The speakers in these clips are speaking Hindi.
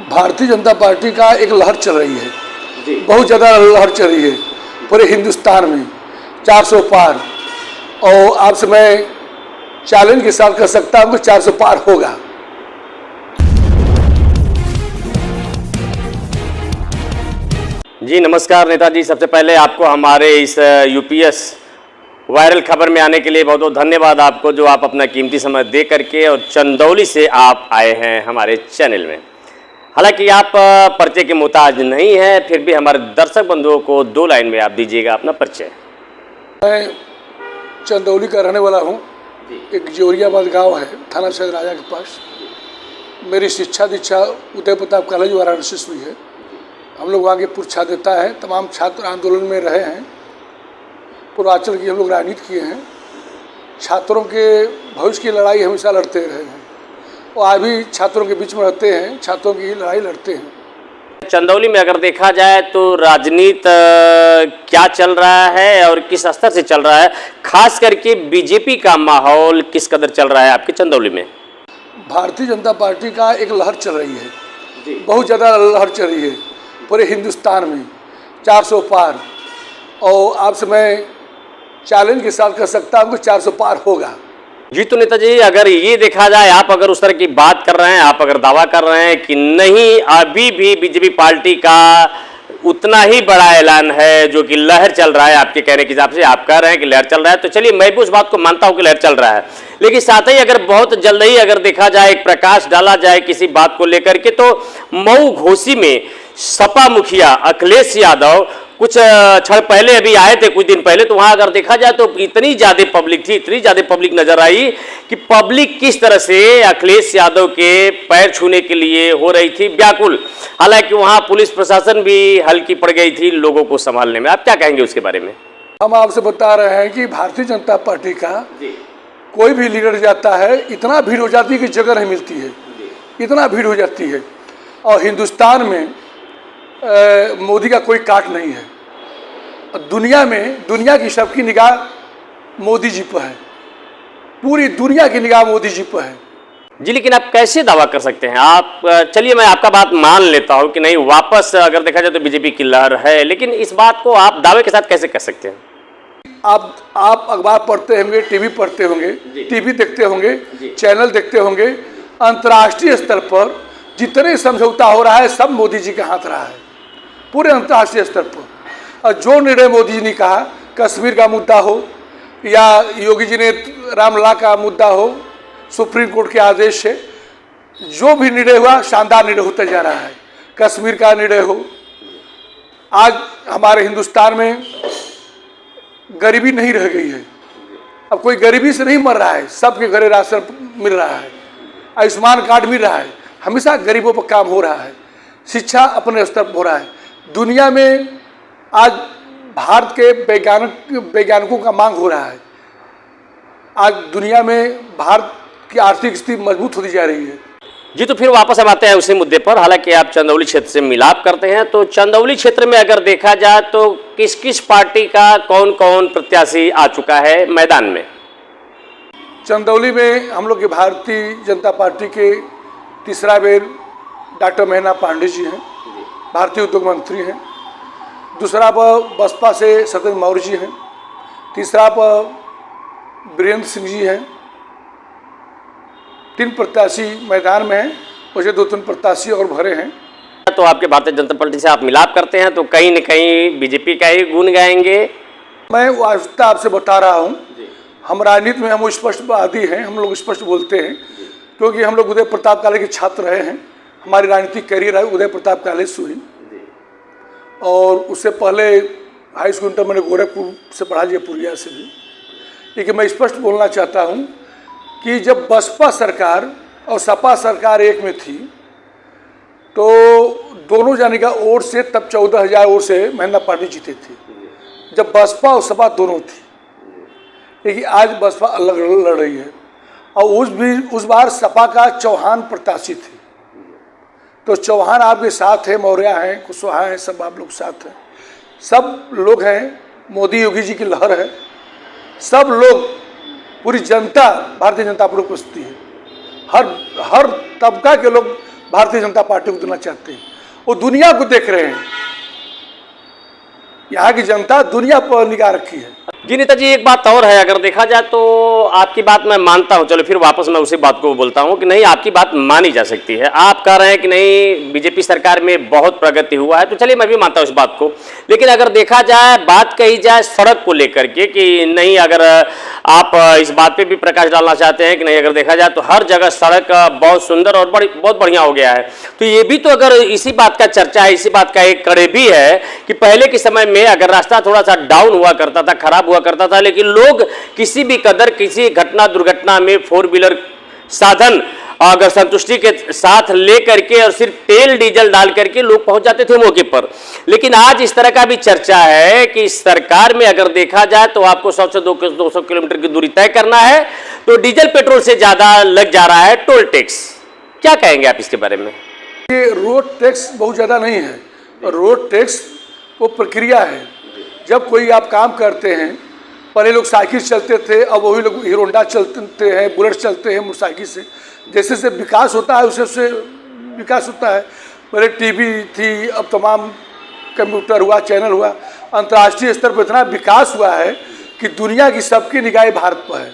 भारतीय जनता पार्टी का एक लहर चल रही है जी। बहुत ज़्यादा लहर चल रही है पूरे हिंदुस्तान में 400 पार। और आपसे मैं चैलेंज के साथ कह सकता हूँ कि 400 पार होगा। जी नमस्कार नेताजी, सबसे पहले आपको हमारे इस यूपीएस वायरल खबर में आने के लिए बहुत बहुत धन्यवाद आपको, जो आप अपना कीमती समय दे करके और चंदौली से आप आए हैं हमारे चैनल में। हालांकि आप परिचय के मोहताज नहीं हैं, फिर भी हमारे दर्शक बंधुओं को 2 लाइन में आप दीजिएगा अपना परिचय। मैं चंदौली का रहने वाला हूँ। एक जोरियाबाद गांव है, थाना शहर राजा के पास। मेरी शिक्षा दीक्षा उदय प्रताप कॉलेज वाराणसी से हुई है। हम लोग वहाँ के पूर्व छात्रता है, तमाम छात्र आंदोलन में रहे हैं। पूर्वांचल की हम लोग राजनीति किए हैं। छात्रों के भविष्य की लड़ाई हमेशा लड़ते रहे हैं और आज भी छात्रों के बीच में रहते हैं, छात्रों की लड़ाई लड़ते हैं। चंदौली में अगर देखा जाए तो राजनीति क्या चल रहा है और किस स्तर से चल रहा है, खास करके बीजेपी का माहौल किस कदर चल रहा है आपके चंदौली में? भारतीय जनता पार्टी का एक लहर चल रही है, बहुत ज़्यादा लहर चल रही है पूरे हिंदुस्तान में 400 पार। और आपसे मैं चैलेंज के साथ कह सकता हूँ कि 400 पार होगा। जी तो नेताजी, अगर ये देखा जाए, आप अगर उस तरह की बात कर रहे हैं, आप अगर दावा कर रहे हैं कि नहीं अभी भी बीजेपी पार्टी का उतना ही बड़ा ऐलान है जो कि लहर चल रहा है, आपके कहने के हिसाब से आप कह रहे हैं कि लहर चल रहा है, तो चलिए मैं भी उस बात को मानता हूं कि लहर चल रहा है। लेकिन साथ ही अगर बहुत जल्द ही अगर देखा जाए, एक प्रकाश डाला जाए किसी बात को लेकर के, तो मऊ घोसी में सपा मुखिया अखिलेश यादव कुछ क्षण पहले अभी आए थे, कुछ दिन पहले, तो वहां अगर देखा जाए तो इतनी ज्यादा पब्लिक थी, इतनी ज्यादा पब्लिक नजर आई कि पब्लिक किस तरह से अखिलेश यादव के पैर छूने के लिए हो रही थी व्याकुल। हालांकि वहां पुलिस प्रशासन भी हल्की पड़ गई थी लोगों को संभालने में। आप क्या कहेंगे उसके बारे में? हम आपसे बता रहे हैं कि भारतीय जनता पार्टी का कोई भी लीडर जाता है, इतना भीड़ हो जाती है कि जगह नहीं मिलती है, इतना भीड़ हो जाती है। और हिंदुस्तान में मोदी का कोई काट नहीं है। दुनिया में दुनिया की सबकी निगाह मोदी जी पर है, पूरी दुनिया की निगाह मोदी जी पर है। जी लेकिन आप कैसे दावा कर सकते हैं? आप चलिए मैं आपका बात मान लेता हूं कि नहीं, वापस अगर देखा जाए तो बीजेपी की लहर है, लेकिन इस बात को आप दावे के साथ कैसे कर सकते हैं? आप अखबार पढ़ते होंगे, टीवी पढ़ते होंगे, टीवी देखते होंगे, चैनल देखते होंगे। अंतर्राष्ट्रीय स्तर पर जितने समझौता हो रहा है सब मोदी जी के हाथ रहा है, पूरे अंतर्राष्ट्रीय स्तर पर। और जो निर्णय मोदी जी ने कहा, कश्मीर का मुद्दा हो या योगी जी ने रामलला का मुद्दा हो, सुप्रीम कोर्ट के आदेश से जो भी निर्णय हुआ शानदार निर्णय होता जा रहा है। कश्मीर का निर्णय हो, आज हमारे हिंदुस्तान में गरीबी नहीं रह गई है। अब कोई गरीबी से नहीं मर रहा है, सबके घरे राशन मिल रहा है, आयुष्मान कार्ड मिल रहा है, हमेशा गरीबों पर काम हो रहा है, शिक्षा अपने स्तर पर हो रहा है। दुनिया में आज भारत के वैज्ञानिकों का मांग हो रहा है। आज दुनिया में भारत की आर्थिक स्थिति मजबूत होती जा रही है। जी तो फिर वापस हम आते हैं उसी मुद्दे पर। हालांकि आप चंदौली क्षेत्र से मिलाप करते हैं, तो चंदौली क्षेत्र में अगर देखा जाए तो किस किस पार्टी का कौन कौन प्रत्याशी आ चुका है मैदान में? चंदौली में हम लोग के भारतीय जनता पार्टी के तीसरा बेर डॉक्टर महेंद्र पांडे जी हैं, भारतीय उद्योग मंत्री हैं। दूसरा पर बसपा से सत्येंद्र मौर्य जी हैं। तीसरा पर वीरेंद्र सिंह जी हैं। 3 प्रत्याशी मैदान में हैं, वैसे 2-3 प्रत्याशी और भरे हैं। तो आपके भारतीय जनता पार्टी से आप मिलाप करते हैं तो कहीं न कहीं बीजेपी का ही गुण गाएंगे। मैं वास्तव आपसे बता रहा हूँ, हम राजनीति में हम स्पष्टवादी हैं, हम लोग स्पष्ट बोलते हैं, क्योंकि हम लोग उदय प्रताप कॉलेज के छात्र रहे हैं। हमारी राजनीतिक करियर है उदय प्रताप कॉलेज से हुई, और उससे पहले हाई स्कूल इंटर मैंने गोरखपुर से पढ़ा, जयपुरिया से भी। लेकिन मैं स्पष्ट बोलना चाहता हूँ कि जब बसपा सरकार और सपा सरकार एक में थी तो दोनों जाने का वोट से तब 14,000 वोट से महेंद्र पांडे जीते थे, जब बसपा और सपा दोनों थी। लेकिन आज बसपा अलग लड़ रही है, और उस बार सपा का चौहान प्रत्याशी थे। तो चौहान आपके साथ है, मौर्य हैं, कुशवाहा हैं, सब आप लोग साथ हैं, सब लोग हैं। मोदी योगी जी की लहर है, सब लोग, पूरी जनता भारतीय जनता पार्टी को पसंद है। हर तबका के लोग भारतीय जनता पार्टी को देना चाहते हैं। वो दुनिया को देख रहे हैं, यहाँ की जनता दुनिया पर निगाह रखी है। जी नेताजी, एक बात और है, अगर देखा जाए तो आपकी बात मैं मानता हूं, चलो फिर वापस मैं उसी बात को बोलता हूं कि नहीं, आपकी बात मानी जा सकती है। आप कह रहे हैं कि नहीं बीजेपी सरकार में बहुत प्रगति हुआ है, तो चलिए मैं भी मानता हूं इस बात को। लेकिन अगर देखा जाए, बात कही जाए सड़क को लेकर के कि नहीं, अगर आप इस बात पे भी प्रकाश डालना चाहते हैं कि नहीं, अगर देखा जाए तो हर जगह सड़क बहुत सुंदर और बहुत बढ़िया हो गया है, तो ये भी तो अगर इसी बात का चर्चा है, इसी बात का एक कड़े भी है कि पहले के समय में अगर रास्ता थोड़ा सा डाउन हुआ करता था, खराब हुआ करता था, लेकिन लोग किसी भी कदर किसी घटना दुर्घटना में 4 व्हीलर साधन अगर संतुष्टि के साथ लेकर के और सिर्फ तेल डीजल डाल करके लोग पहुंच जाते थे मौके पर। लेकिन आज इस तरह का भी चर्चा है कि सरकार में अगर देखा जाए तो आपको 100 से 200 किलोमीटर की दूरी तय करना है तो डीजल पेट्रोल से ज्यादा लग जा रहा है टोल टैक्स। क्या कहेंगे आप इसके बारे में? ये रोड टैक्स बहुत ज़्यादा नहीं है, रोड टैक्स वो प्रक्रिया है। जब कोई आप काम करते हैं, पहले लोग साइकिल चलते थे, अब वही लोग हीरो होंडा चलते हैं, बुलेट चलते हैं मोटरसाइकिल से। जैसे जैसे विकास होता है उससे उससे विकास होता है। पहले टीवी थी, अब तमाम कंप्यूटर हुआ, चैनल हुआ। अंतर्राष्ट्रीय स्तर पर इतना विकास हुआ है कि दुनिया की सबकी निगाहें भारत पर है।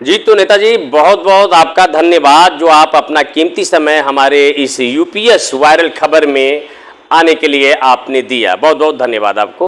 जी, तो नेताजी बहुत बहुत आपका धन्यवाद जो आप अपना कीमती समय हमारे इस यूपीएस वायरल खबर में आने के लिए आपने दिया। बहुत बहुत धन्यवाद आपको।